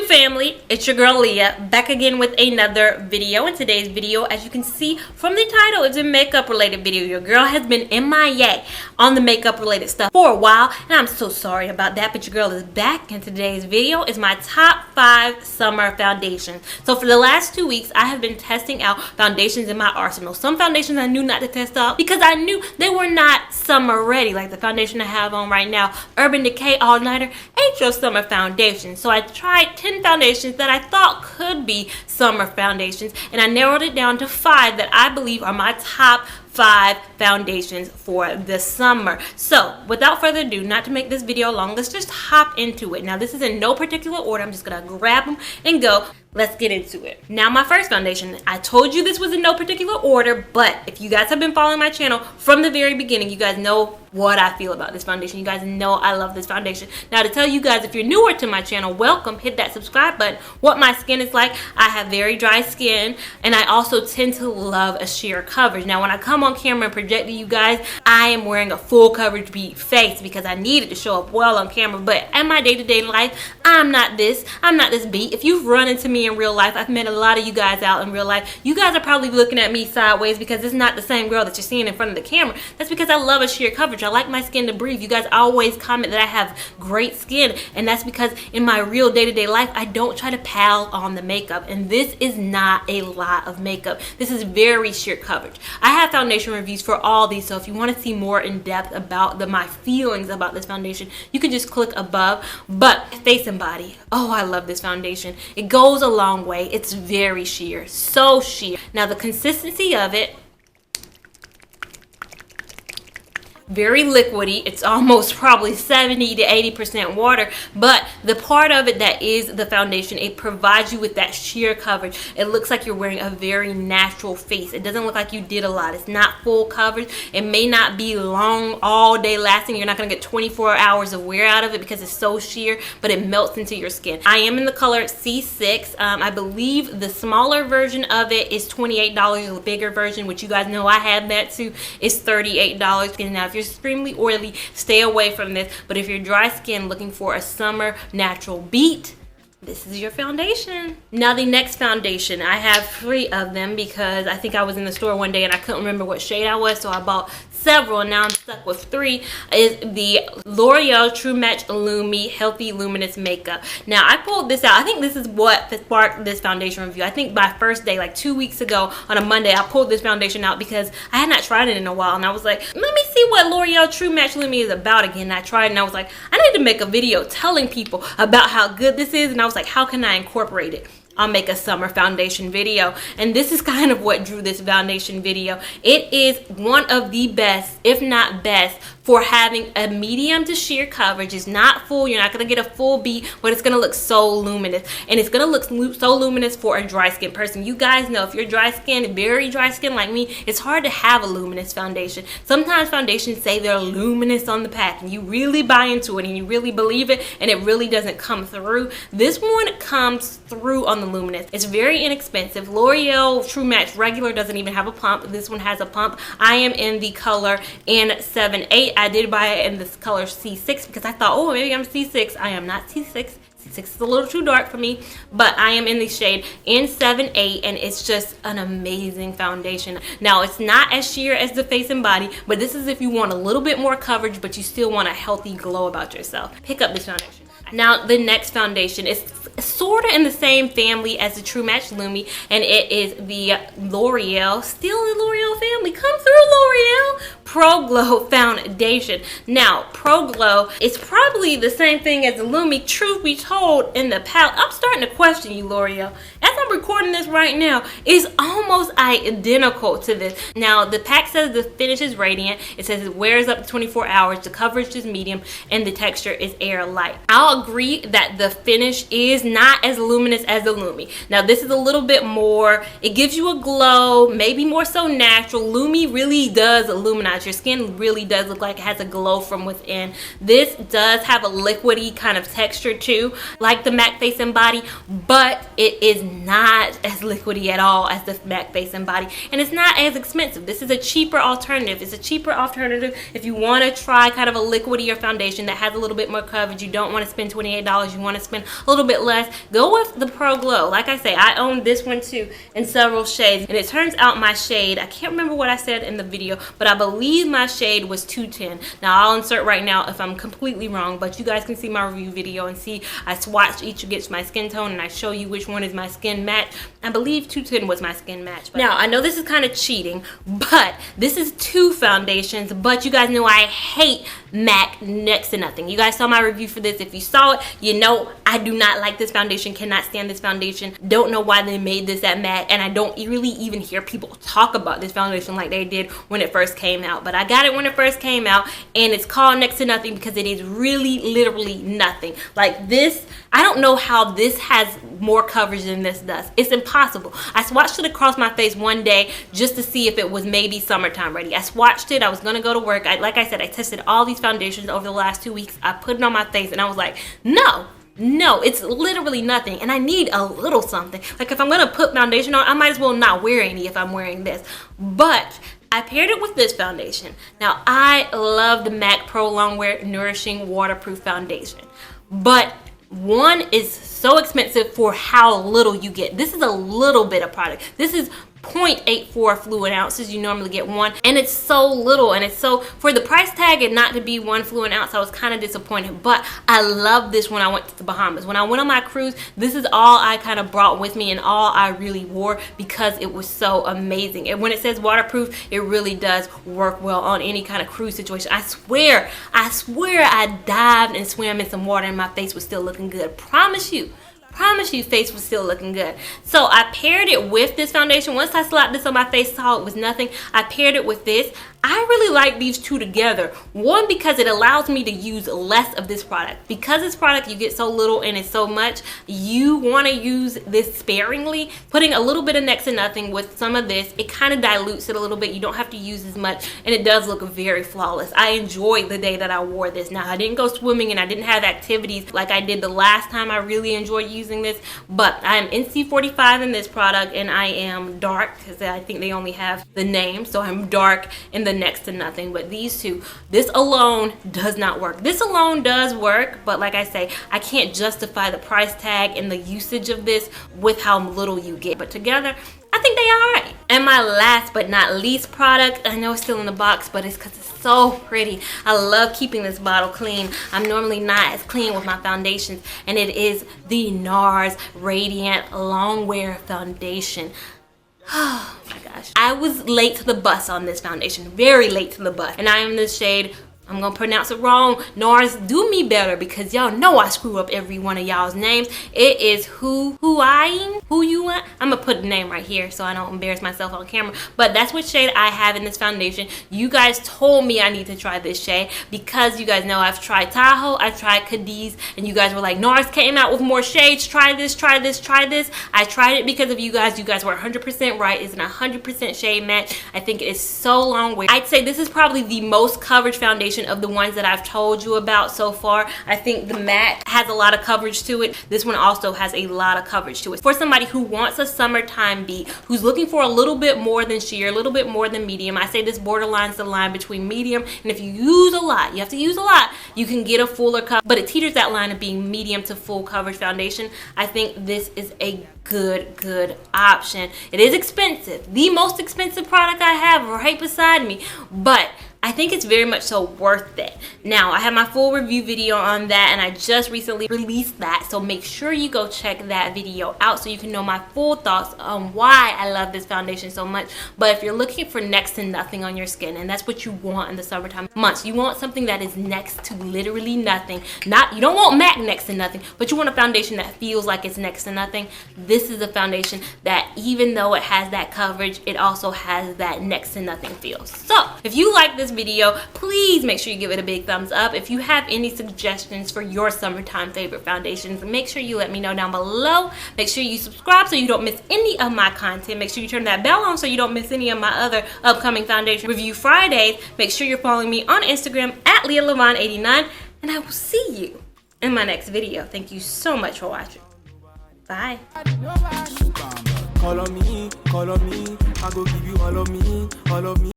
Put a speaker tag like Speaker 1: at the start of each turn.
Speaker 1: YouTube family, it's your girl Leah, back again with another video. In today's video, as you can see from the title, it's a makeup related video. Your girl has been MIA on the makeup related stuff for a while, and I'm so sorry about that, but your girl is back. And today's video is my top 5 summer foundations. So for the last 2 weeks, I have been testing out foundations in my arsenal. Some foundations I knew not to test out because I knew they were not summer ready, like the foundation I have on right now, Urban Decay All Nighter, ain't your summer foundation. So I tried 10 foundations that I thought could be summer foundations, and I narrowed it down to 5 that I believe are my top 5 foundations for the summer. So without further ado, not to make this video long, let's just hop into it. Now this is in no particular order. I'm just gonna grab them and go. Let's get into it. Now my first foundation, I told you this was in no particular order, but if you guys have been following my channel from the very beginning, you guys know what I feel about this foundation. You guys know I love this foundation. Now to tell you guys, if you're newer to my channel, welcome, hit that subscribe button. What my skin is like, I have very dry skin, and I also tend to love a sheer coverage. Now when I come on camera and project to you guys, I am wearing a full coverage beat face because I needed to show up well on camera, but in my day-to-day life, I'm not this beat. If you've run into me in real life, I've met a lot of you guys out in real life, you guys are probably looking at me sideways because it's not the same girl that you're seeing in front of the camera. That's because I love a sheer coverage. I like my skin to breathe. You guys always comment that I have great skin, and that's because in my real day-to-day life, I don't try to pal on the makeup, and this is not a lot of makeup. This is very sheer coverage. I have foundation reviews for all these, so if you want to see more in depth about my feelings about this foundation, you can just click above. But face and body, oh, I love this foundation. It goes a long way. It's very sheer, so sheer. Now the consistency of it, very liquidy. It's almost probably 70 to 80% water, but the part of it that is the foundation, it provides you with that sheer coverage. It looks like you're wearing a very natural face. It doesn't look like you did a lot. It's not full coverage. It may not be long, all day lasting. You're not going to get 24 hours of wear out of it because it's so sheer, but it melts into your skin. I am in the color C6. I believe the smaller version of it is $28. The bigger version, which you guys know I have that too, is $38. And now if you're extremely oily, stay away from this, but if you're dry skin looking for a summer natural beat, this is your foundation. Now the next foundation, I have 3 of them because I think I was in the store one day and I couldn't remember what shade I was, so I bought several and now I'm stuck with 3. Is the L'Oreal True Match Lumi Healthy Luminous Makeup. Now I pulled this out. I think this is what sparked this foundation review. I think my first day, like 2 weeks ago on a Monday, I pulled this foundation out because I had not tried it in a while, and I was like, let me see what L'Oreal True Match Lumi is about again. And I tried it and I was like, I need to make a video telling people about how good this is, and I was like, how can I incorporate it? I'll make a summer foundation video, and this is kind of what drew this foundation video. It is one of the best, if not best, for having a medium to sheer coverage. It's not full. You're not going to get a full beat, but it's going to look so luminous, and it's going to look so luminous for a dry skin person. You guys know if you're dry skin, very dry skin like me, it's hard to have a luminous foundation. Sometimes foundations say they're luminous on the pack, and you really buy into it and you really believe it, and it really doesn't come through. This one comes through on the luminous. It's very inexpensive. L'Oreal True Match regular doesn't even have a pump. This one has a pump. I am in the color N78. I did buy it in this color C6 because I thought, oh, maybe I'm C6. I am not C6. C6 is a little too dark for me, but I am in the shade N78, and it's just an amazing foundation. Now it's not as sheer as the face and body, but this is if you want a little bit more coverage but you still want a healthy glow about yourself. Pick up this foundation. Now the next foundation is sort of in the same family as the True Match Lumi, and it is the L'Oreal, still in the L'Oreal family, come through L'Oreal, Pro Glow foundation. Now Pro Glow is probably the same thing as the Lumi. Truth be told, in the palette, I'm starting to question you, L'Oreal. As I'm recording this right now, it's almost identical to this. Now the pack says the finish is radiant. It says it wears up to 24 hours. The coverage is medium, and the texture is air light. I'll agree that the finish is not as luminous as the Lumi. Now this is a little bit more, it gives you a glow, maybe more so natural. Lumi really does illuminize. Your skin really does look like it has a glow from within. This does have a liquidy kind of texture too, like the MAC Face and Body, but it is not not as liquidy at all as the MAC Face and Body, and it's not as expensive. This is a cheaper alternative. It's a cheaper alternative if you want to try kind of a liquidier foundation that has a little bit more coverage. You don't want to spend $28. You want to spend a little bit less. Go with the Pro Glow. Like I say, I own this one too in several shades, and it turns out my shade, I can't remember what I said in the video, but I believe my shade was 210. Now I'll insert right now if I'm completely wrong, but you guys can see my review video and see I swatched each against my skin tone and I show you which one is my skin match. I believe 210 was my skin match. Now I know this is kind of cheating, but this is 2 foundations, but you guys know I hate MAC next to nothing. You guys saw my review for this. If you saw it, you know I do not like this foundation, cannot stand this foundation. Don't know why they made this at MAC, and I don't really even hear people talk about this foundation like they did when it first came out. But I got it when it first came out, and it's called next to nothing because it is really literally nothing. Like this, I don't know how this has more coverage than this does. It's impossible. I swatched it across my face one day just to see if it was maybe summertime ready. I swatched it. I was going to go to work. Like I said, I tested all these foundations over the last 2 weeks. I put it on my face and I was like, no, it's literally nothing, and I need a little something. Like if I'm gonna put foundation on, I might as well not wear any if I'm wearing this. But I paired it with this foundation. Now I love the MAC Pro Longwear Nourishing Waterproof Foundation, but one is so expensive for how little you get. This is a little bit of product. This is 0.84 fluid ounces. You normally get 1, and it's so little, and it's so, for the price tag and not to be 1 fluid ounce, I was kind of disappointed. But I love this when I went to the Bahamas. When I went on my cruise, this is all I kind of brought with me and all I really wore because it was so amazing. And when it says waterproof, it really does work well on any kind of cruise situation. I swear I dived and swam in some water and my face was still looking good. Promise you, face was still looking good. So I paired it with this foundation. Once I slapped this on my face, saw it was nothing, I paired it with this. I really like these two together. One, because it allows me to use less of this product. Because this product, you get so little and it's so much, you want to use this sparingly. Putting a little bit of next to nothing with some of this, it kind of dilutes it a little bit. You don't have to use as much, and it does look very flawless. I enjoyed the day that I wore this. Now, I didn't go swimming and I didn't have activities like I did the last time. I really enjoyed using this, but I am NC45 in this product, and I am dark because I think they only have the name, so I'm dark in the next to nothing. But these two, this alone does not work. This alone does work, but like I say, I can't justify the price tag and the usage of this with how little you get. But together, I think they are alright. And my last but not least product, I know it's still in the box, but it's because it's so pretty. I love keeping this bottle clean. I'm normally not as clean with my foundations, and it is the NARS Radiant Longwear Foundation. Oh my gosh. I was late to the bus on this foundation, very late to the bus. And I am the shade, I'm gonna pronounce it wrong. NARS, do me better because y'all know I screw up every one of y'all's names. It is Who You Want. I'm gonna put the name right here so I don't embarrass myself on camera. But that's what shade I have in this foundation. You guys told me I need to try this shade because you guys know I've tried Tahoe, I've tried Cadiz, and you guys were like, NARS came out with more shades. Try this, try this, try this. I tried it because of you guys. You guys were 100% right. It's an 100% shade match. I think it is so long way. I'd say this is probably the most coverage foundation of the ones that I've told you about so far. I think the matte has a lot of coverage to it. This one also has a lot of coverage to it. For somebody who wants a summertime beat, who's looking for a little bit more than sheer, a little bit more than medium, I say this borderlines the line between medium, and if you use a lot, you have to use a lot, you can get a fuller cover, but it teeters that line of being medium to full coverage foundation. I think this is a good option. It is expensive, the most expensive product I have right beside me, but I think it's very much so worth it. Now, I have my full review video on that, and I just recently released that, so make sure you go check that video out so you can know my full thoughts on why I love this foundation so much. But if you're looking for next to nothing on your skin, and that's what you want in the summertime months, you want something that is next to literally nothing. You don't want MAC next to nothing, but you want a foundation that feels like it's next to nothing. This is a foundation that, even though it has that coverage, it also has that next to nothing feel. So, if you like this video, please make sure you give it a big thumbs up. If you have any suggestions for your summertime favorite foundations, make sure you let me know down below. Make sure you subscribe so you don't miss any of my content. Make sure you turn that bell on so you don't miss any of my other upcoming foundation review Fridays. Make sure you're following me on Instagram at LeahLevon89, and I will see you in my next video. Thank you so much for watching. Bye.
Speaker 2: Call on me, I go give you all of me, all of me.